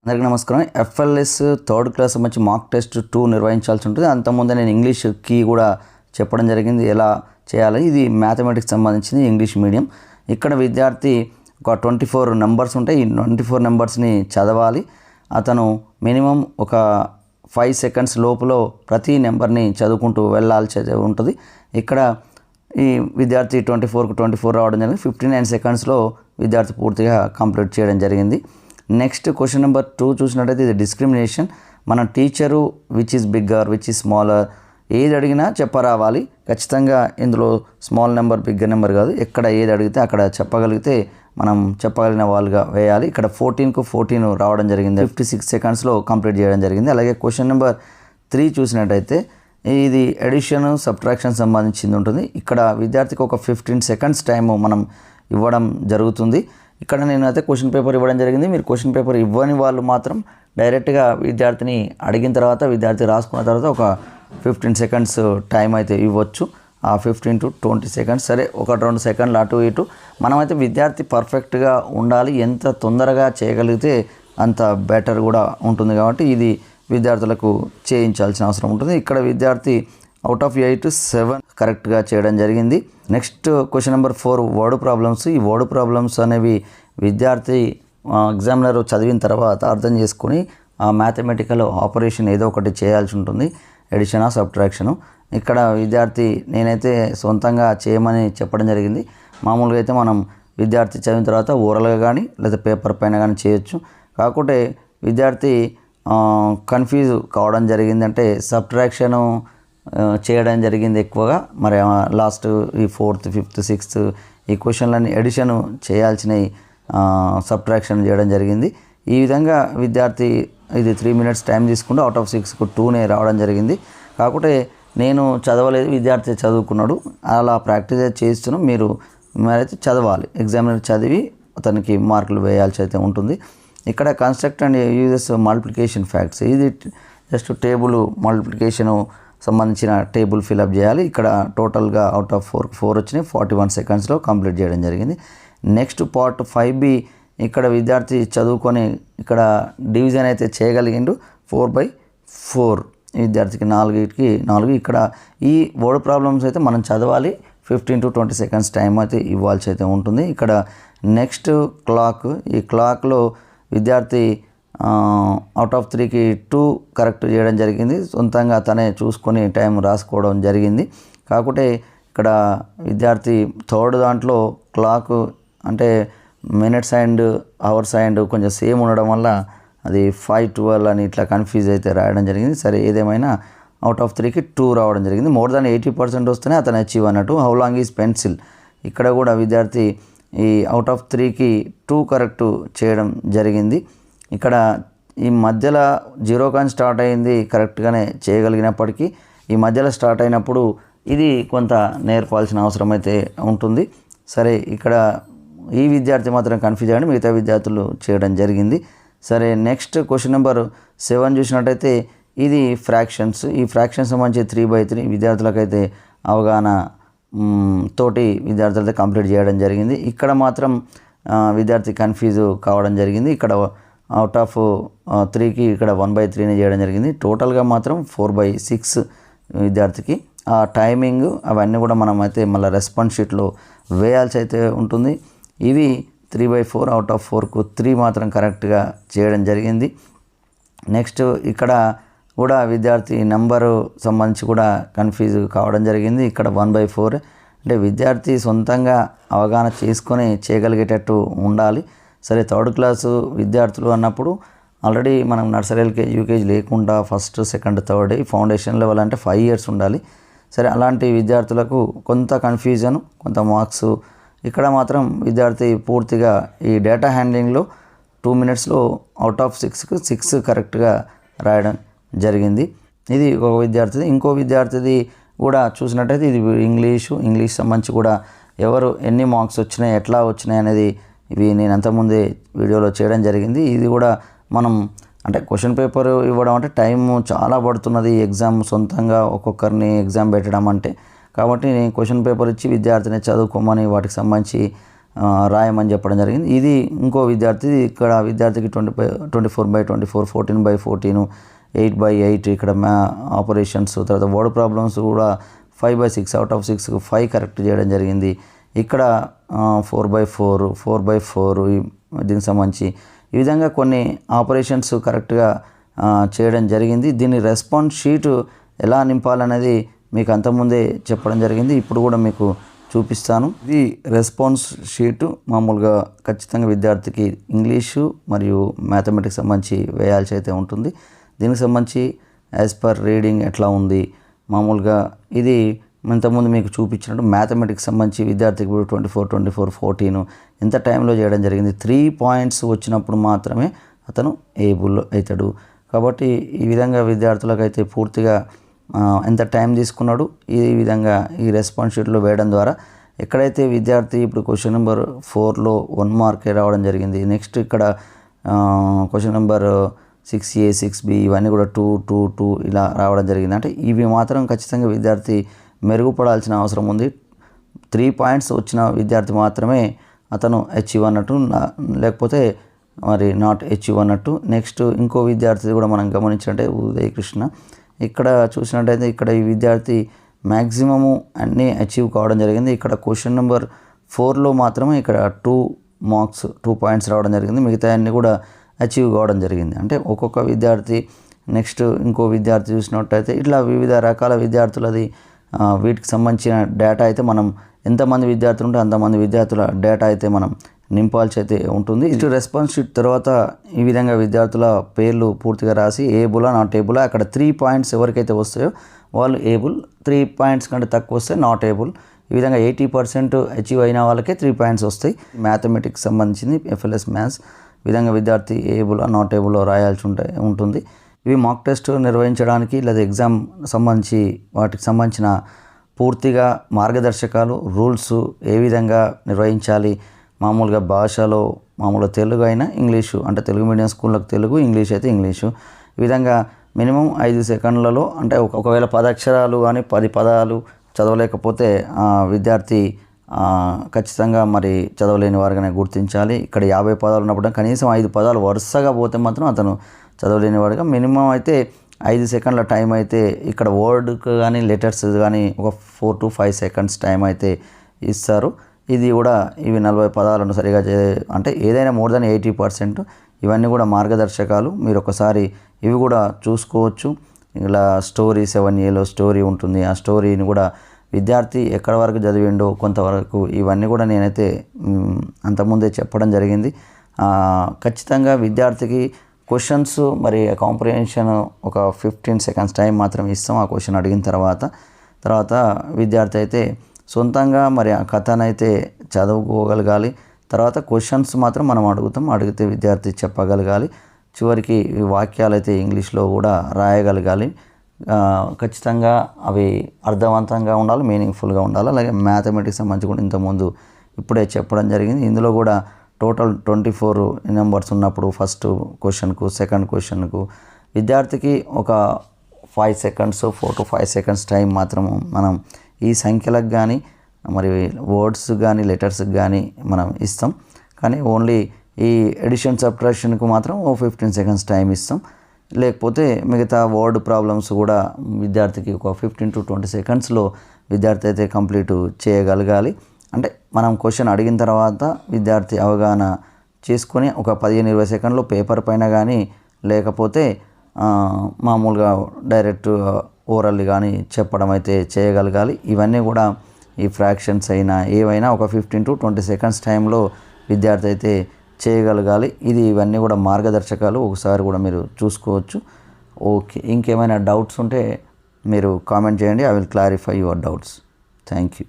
అందరికీ నమస్కారం. FLS third class సంబంధించి మాక్ టెస్ట్ 2 నిర్వహించాల్సి ఉంటుంది. అంతకుముందే నేను ఇంగ్లీష్ కీ కూడా చెప్పడం జరిగింది, ఎలా చేయాలి. ఇది మ్యాథమెటిక్స్ సంబంధించింది, ఇంగ్లీష్ మీడియం. ఇక్కడ విద్యార్థి ఒక 24 నెంబర్స్ ఉంటాయి. ఈ 24 నెంబర్స్ని చదవాలి. అతను మినిమం ఒక 5 సెకండ్స్ లోపల ప్రతి నెంబర్ని చదువుకుంటూ వెళ్ళాల్సి ఉంటుంది. ఇక్కడ ఈ విద్యార్థి 24కు 24 రావడం జరిగింది. 59 సెకండ్స్లో విద్యార్థి పూర్తిగా కంప్లీట్ చేయడం జరిగింది. నెక్స్ట్ క్వశ్చన్ నెంబర్ 2 చూసినట్టయితే ఇది డిస్క్రిమినేషన్. మన teacher which is bigger, which is smaller, ఏది అడిగినా చెప్పరావాలి. ఖచ్చితంగా ఇందులో స్మాల్ నెంబర్ బిగ్గర్ నెంబర్ కాదు, ఎక్కడ ఏది అడిగితే అక్కడ చెప్పగలిగితే మనం చెప్పగలిగిన వాళ్ళుగా వేయాలి. ఇక్కడ 14కు 14 రావడం జరిగింది. 56 సెకండ్స్లో కంప్లీట్ చేయడం జరిగింది. అలాగే క్వశ్చన్ నెంబర్ 3 చూసినట్టయితే ఇది ఎడిషన్ సబ్ట్రాక్షన్ సంబంధించింది ఉంటుంది. ఇక్కడ విద్యార్థికి ఒక 15 సెకండ్స్ టైము మనం ఇవ్వడం జరుగుతుంది. ఇక్కడ నేనైతే క్వశ్చన్ పేపర్ ఇవ్వడం జరిగింది. మీరు క్వశ్చన్ పేపర్ ఇవ్వని వాళ్ళు మాత్రం డైరెక్ట్గా విద్యార్థిని అడిగిన తర్వాత విద్యార్థి రాసుకున్న తర్వాత ఒక 15 సెకండ్స్ టైం అయితే ఇవ్వచ్చు. ఆ 15 to 20 సెకండ్స్, సరే 1-2 సెకండ్లు అటు ఇటు. మనమైతే విద్యార్థి పర్ఫెక్ట్గా ఉండాలి. ఎంత తొందరగా చేయగలిగితే అంత బెటర్ కూడా ఉంటుంది. కాబట్టి ఇది విద్యార్థులకు చేయించాల్సిన అవసరం ఉంటుంది. ఇక్కడ విద్యార్థి అవుట్ ఆఫ్ 8 7 కరెక్ట్గా చేయడం జరిగింది. Next question number 4 word problems. ఈ వర్డ్ ప్రాబ్లమ్స్ అనేవి విద్యార్థి ఎగ్జామినర్ చదివిన తర్వాత అర్థం చేసుకొని ఆ మ్యాథమెటికల్ ఆపరేషన్ ఏదో ఒకటి చేయాల్సి ఉంటుంది, ఎడిషన్ సబ్ట్రాక్షను. ఇక్కడ విద్యార్థి నేనైతే సొంతంగా చేయమని చెప్పడం జరిగింది. మామూలుగా అయితే మనం విద్యార్థి చదివిన తర్వాత ఓరల్గా కానీ లేదా పేపర్ పైన కానీ చేయొచ్చు. కాకపోతే విద్యార్థి కన్ఫ్యూజ్ కావడం జరిగింది. అంటే సబ్ట్రాక్షను చేయడం జరిగింది ఎక్కువగా. మరి లాస్ట్ ఈ 4th 5th 6th ఈ క్వశ్చన్లన్నీ ఎడిషన్ చేయాల్సినవి సబ్ట్రాక్షన్ చేయడం జరిగింది. ఈ విధంగా విద్యార్థి ఇది 3 minutes టైం తీసుకుంటూ అవుట్ ఆఫ్ 6కు 2 రావడం జరిగింది. కాకపోతే నేను చదవలేదు, విద్యార్థి చదువుకున్నాడు. అలా ప్రాక్టీస్ చేస్తున్నాం. మరైతే చదవాలి, ఎగ్జామినర్ చదివి అతనికి మార్కులు వేయాల్సి అయితే ఉంటుంది. ఇక్కడ construct and uses multiplication facts. ఇది జస్ట్ టేబుల్ మల్టిప్లికేషను సంబంధించిన టేబుల్ ఫిలప్ చేయాలి. ఇక్కడ టోటల్గా అవుట్ ఆఫ్ 4 వచ్చినాయి. 41 సెకండ్స్లో కంప్లీట్ చేయడం జరిగింది. Next part 5B. ఇక్కడ విద్యార్థి చదువుకొని ఇక్కడ డివిజన్ అయితే చేయగలిగిండు. 4/4 విద్యార్థికి 4కి 4. ఇక్కడ ఈ వర్డ్ ప్రాబ్లమ్స్ అయితే మనం చదవాలి. 15 to 20 సెకండ్స్ టైం అయితే ఇవ్వాల్సి అయితే ఉంటుంది. ఇక్కడ నెక్స్ట్ క్లాక్. ఈ క్లాక్లో విద్యార్థి అవుట్ ఆఫ్ 3కి 2 కరెక్ట్ చేయడం జరిగింది. సొంతంగా తనే చూసుకొని టైం రాసుకోవడం జరిగింది. కాకపోతే ఇక్కడ విద్యార్థి థర్డ్ దాంట్లో క్లాక్ అంటే మినిట్స్ అండ్ అవర్స్ అండ్ కొంచెం సేమ్ ఉండడం వల్ల అది 5:12 అని ఇట్లా కన్ఫ్యూజ్ అయితే రాయడం జరిగింది. సరే ఏదేమైనా అవుట్ ఆఫ్ 3కి 2 రావడం జరిగింది. మోర్ దాన్ 80% వస్తేనే అతను అచీవ్ అన్నట్టు. How long is pencil. ఇక్కడ కూడా విద్యార్థి ఈ అవుట్ ఆఫ్ 3కి 2 కరెక్ట్ చేయడం జరిగింది. ఇక్కడ ఈ మధ్యలో 0 కానీ స్టార్ట్ అయింది కరెక్ట్గానే చేయగలిగినప్పటికీ ఈ మధ్యలో స్టార్ట్ అయినప్పుడు ఇది కొంత నేర్పాల్సిన అవసరం అయితే ఉంటుంది. సరే ఇక్కడ ఈ విద్యార్థి మాత్రం కన్ఫ్యూజ్ అయ్యాడు, మిగతా విద్యార్థులు చేయడం జరిగింది. సరే నెక్స్ట్ క్వశ్చన్ నెంబర్ 7 చూసినట్టయితే ఇది ఫ్రాక్షన్స్. ఈ ఫ్రాక్షన్స్ సంబంధించి 3/3 విద్యార్థులకైతే అవగాహన తోటి విద్యార్థులతో కంప్లీట్ చేయడం జరిగింది. ఇక్కడ మాత్రం విద్యార్థి కన్ఫ్యూజ్ కావడం జరిగింది. ఇక్కడ అవుట్ ఆఫ్ 3కి ఇక్కడ 1/3 చేయడం జరిగింది. టోటల్గా మాత్రం 4/6 విద్యార్థికి. ఆ టైమింగ్ అవన్నీ కూడా మనం అయితే మళ్ళీ రెస్పాన్స్ షీట్లో వేయాల్సి అయితే ఉంటుంది. ఇవి 3/4 అవుట్ ఆఫ్ 4కు 3 మాత్రం కరెక్ట్గా చేయడం జరిగింది. నెక్స్ట్ ఇక్కడ కూడా విద్యార్థి నెంబరు సంబంధించి కూడా కన్ఫ్యూజ్ కావడం జరిగింది. ఇక్కడ 1/4 అంటే విద్యార్థి సొంతంగా అవగాహన చేసుకొని చేయగలిగేటట్టు ఉండాలి. సరే థర్డ్ క్లాసు విద్యార్థులు అన్నప్పుడు ఆల్రెడీ మనం నర్సరీ ఎల్కేజీ యూకేజీ లేకుండా 1st 2nd 3rd foundation level అంటే 5 years ఉండాలి. సరే అలాంటి విద్యార్థులకు కొంత కన్ఫ్యూజన్, కొంత మార్క్స్. ఇక్కడ మాత్రం విద్యార్థి పూర్తిగా ఈ డేటా హ్యాండ్లింగ్లో 2 minutesలో అవుట్ ఆఫ్ 6కు 6 కరెక్ట్గా రాయడం జరిగింది. ఇది ఒక విద్యార్థిది. ఇంకో విద్యార్థిది కూడా చూసినట్టయితే ఇది ఇంగ్లీష్ సంబంధించి కూడా ఎవరు ఎన్ని మార్క్స్ వచ్చినాయి, ఎట్లా వచ్చినాయి అనేది ఇవి నేను అంతకుముందే వీడియోలో చేయడం జరిగింది. ఇది కూడా మనం అంటే క్వశ్చన్ పేపర్ ఇవ్వడం అంటే టైం చాలా పడుతున్నది. ఎగ్జామ్ సొంతంగా ఒక్కొక్కరిని ఎగ్జామ్ పెట్టడం అంటే. కాబట్టి నేను క్వశ్చన్ పేపర్ ఇచ్చి విద్యార్థిని చదువుకోమని వాటికి సంబంధించి రాయమని చెప్పడం జరిగింది. ఇది ఇంకో విద్యార్థి, ఇక్కడ విద్యార్థికి 24/24, 14/14, 8/8 ఇక్కడ ఆపరేషన్స్, తర్వాత వర్డ్ ప్రాబ్లమ్స్ కూడా 5/6 అవుట్ ఆఫ్ 6 5 కరెక్ట్ చేయడం జరిగింది. ఇక్కడ 4/4, 4/4 దీనికి సంబంధించి ఈ విధంగా కొన్ని ఆపరేషన్స్ కరెక్ట్గా చేయడం జరిగింది. దీని రెస్పాన్స్ షీట్ ఎలా నింపాలనేది మీకు అంతకుముందే చెప్పడం జరిగింది. ఇప్పుడు కూడా మీకు చూపిస్తాను. ఇది రెస్పాన్స్ షీటు. మామూలుగా ఖచ్చితంగా విద్యార్థికి ఇంగ్లీషు మరియు మ్యాథమెటిక్స్ సంబంధించి వేయాల్సి అయితే ఉంటుంది. దీనికి సంబంధించి యాజ్ పర్ రీడింగ్ ఎట్లా ఉంది, మామూలుగా ఇది ఇంతకుముందు మీకు చూపించినట్టు మ్యాథమెటిక్స్ సంబంధించి విద్యార్థికి ఇప్పుడు 24, 14 ఎంత టైంలో చేయడం జరిగింది. 3 పాయింట్స్ వచ్చినప్పుడు మాత్రమే అతను ఏబుల్ అవుతాడు. కాబట్టి ఈ విధంగా విద్యార్థులకైతే పూర్తిగా ఎంత టైం తీసుకున్నాడు ఈ విధంగా ఈ రెస్పాన్స్ షీట్లో వేయడం ద్వారా ఎక్కడైతే విద్యార్థి ఇప్పుడు క్వశ్చన్ నెంబర్ 4లో 1 మార్కే రావడం జరిగింది. నెక్స్ట్ ఇక్కడ క్వశ్చన్ నెంబర్ 6A, 6B ఇవన్నీ కూడా 2, 2, 2 ఇలా రావడం జరిగింది. అంటే ఇవి మాత్రం ఖచ్చితంగా విద్యార్థి మెరుగుపడాల్సిన అవసరం ఉంది. 3 పాయింట్స్ వచ్చిన విద్యార్థి మాత్రమే అతను అచీవ్ అన్నట్టు, లేకపోతే మరి నాట్ అచీవ్ అన్నట్టు. నెక్స్ట్ ఇంకో విద్యార్థి కూడా మనం గమనించినట్టే ఉదయ్ కృష్ణ, ఇక్కడ చూసినట్టయితే ఇక్కడ ఈ విద్యార్థి మ్యాక్సిమము అన్నీ అచీవ్ కావడం జరిగింది. ఇక్కడ క్వశ్చన్ నెంబర్ 4లో మాత్రమే ఇక్కడ 2 మార్క్స్ 2 పాయింట్స్ రావడం జరిగింది. మిగతా అన్నీ కూడా అచీవ్ కావడం జరిగింది. అంటే ఒక్కొక్క విద్యార్థి, నెక్స్ట్ ఇంకో విద్యార్థి చూసినట్టయితే ఇట్లా వివిధ రకాల విద్యార్థులది వీటికి సంబంధించిన డేటా అయితే మనం ఎంతమంది విద్యార్థులు ఉంటే అంతమంది విద్యార్థుల డేటా అయితే మనం నింపాల్సి అయితే ఉంటుంది. ఇటు రెస్పాన్స్ షీట్ తర్వాత ఈ విధంగా విద్యార్థుల పేర్లు పూర్తిగా రాసి ఏబులా నాట్ ఏబులా, అక్కడ 3 పాయింట్స్ ఎవరికైతే వస్తాయో వాళ్ళు ఏబుల్, 3 పాయింట్స్ కంటే తక్కువ వస్తే నాట్ ఏబుల్. ఈ విధంగా 80% అచీవ్ అయిన వాళ్ళకే 3 పాయింట్స్ వస్తాయి. మ్యాథమెటిక్స్ సంబంధించింది FLS మ్యాథ్స్ విధంగా విద్యార్థి ఏబులా నాట్ ఏబుల్లో రాయాల్సి ఉంటుంది. ఇవి మాక్ టెస్ట్ నిర్వహించడానికి లేదా ఎగ్జామ్ సంబంధించి వాటికి సంబంధించిన పూర్తిగా మార్గదర్శకాలు, రూల్స్ ఏ విధంగా నిర్వహించాలి, మామూలుగా భాషలో మామూలుగా తెలుగు అయినా ఇంగ్లీషు, అంటే తెలుగు మీడియం స్కూళ్ళకు తెలుగు, ఇంగ్లీష్ అయితే ఇంగ్లీషు, ఈ విధంగా మినిమం 5 సెకండ్లలో, అంటే ఒకవేళ 10 అక్షరాలు కానీ 10 పదాలు చదవలేకపోతే విద్యార్థి ఖచ్చితంగా మరి చదవలేని వారుగానే గుర్తించాలి. ఇక్కడ 50 పదాలు ఉన్నప్పుడు కనీసం 5 పదాలు వరుసగా పోతే మాత్రం అతను చదవలేని వాడుగా. మినిమం అయితే 5 సెకండ్ల టైం అయితే ఇక్కడ వర్డ్కి కానీ లెటర్స్ కానీ ఒక 4 to 5 సెకండ్స్ టైం అయితే ఇస్తారు. ఇది కూడా ఇవి 40 పదాలను సరిగా అంటే ఏదైనా మోర్ దెన్ 80%. ఇవన్నీ కూడా మార్గదర్శకాలు, మీరు ఒకసారి ఇవి కూడా చూసుకోవచ్చు. ఇలా స్టోరీ 7Aలో స్టోరీ ఉంటుంది. ఆ స్టోరీని కూడా విద్యార్థి ఎక్కడి వరకు చదివిండో కొంతవరకు ఇవన్నీ కూడా నేనైతే అంతకుముందే చెప్పడం జరిగింది. ఖచ్చితంగా విద్యార్థికి క్వశ్చన్స్ మరి కాంప్రిహెన్షన్ ఒక 15 సెకండ్స్ టైం మాత్రం ఇస్తాం. ఆ క్వశ్చన్ అడిగిన తర్వాత విద్యార్థి అయితే సొంతంగా మరి ఆ కథనైతే చదువుకోగలగాలి. తర్వాత క్వశ్చన్స్ మాత్రం మనం అడిగితే విద్యార్థి చెప్పగలగాలి. చివరికి వాక్యాలు అయితే ఇంగ్లీష్లో కూడా రాయగలగాలి. ఖచ్చితంగా అవి అర్థవంతంగా ఉండాలి, మీనింగ్ఫుల్గా ఉండాలి. అలాగే మ్యాథమెటిక్స్ సంబంధించి కూడా ఇంతకుముందు ఇప్పుడే చెప్పడం జరిగింది. ఇందులో కూడా టోటల్ 24 నెంబర్స్ ఉన్నప్పుడు ఫస్ట్ క్వశ్చన్కు, సెకండ్ క్వశ్చన్కు విద్యార్థికి ఒక 5 సెకండ్స్ 4 to 5 సెకండ్స్ టైం మాత్రము మనం ఈ సంఖ్యలకు కానీ మరి వర్డ్స్ కానీ లెటర్స్కి కానీ మనం ఇస్తాం. కానీ ఓన్లీ ఈ ఎడిషన్ సబ్ట్రాక్షన్కు మాత్రం 15 సెకండ్స్ టైం ఇస్తాం. లేకపోతే మిగతా వర్డ్ ప్రాబ్లమ్స్ కూడా విద్యార్థికి ఒక 15 to 20 సెకండ్స్లో విద్యార్థి అయితే కంప్లీట్ చేయగలగాలి. అంటే మనం క్వశ్చన్ అడిగిన తర్వాత విద్యార్థి అవగాహన చేసుకొని ఒక 15-20 సెకండ్లో పేపర్ పైన కానీ లేకపోతే మామూలుగా డైరెక్ట్ ఓరల్ కానీ చెప్పడం అయితే చేయగలగాలి. ఇవన్నీ కూడా ఈ ఫ్రాక్షన్స్ అయినా ఏవైనా ఒక 15 to 20 సెకండ్స్ టైంలో విద్యార్థి అయితే చేయగలగాలి. ఇవన్నీ కూడా మార్గదర్శకాలు, ఒకసారి కూడా మీరు చూసుకోవచ్చు. ఓకే, ఇంకేమైనా డౌట్స్ ఉంటే మీరు కామెంట్ చేయండి. I will clarify your doubts. Thank you.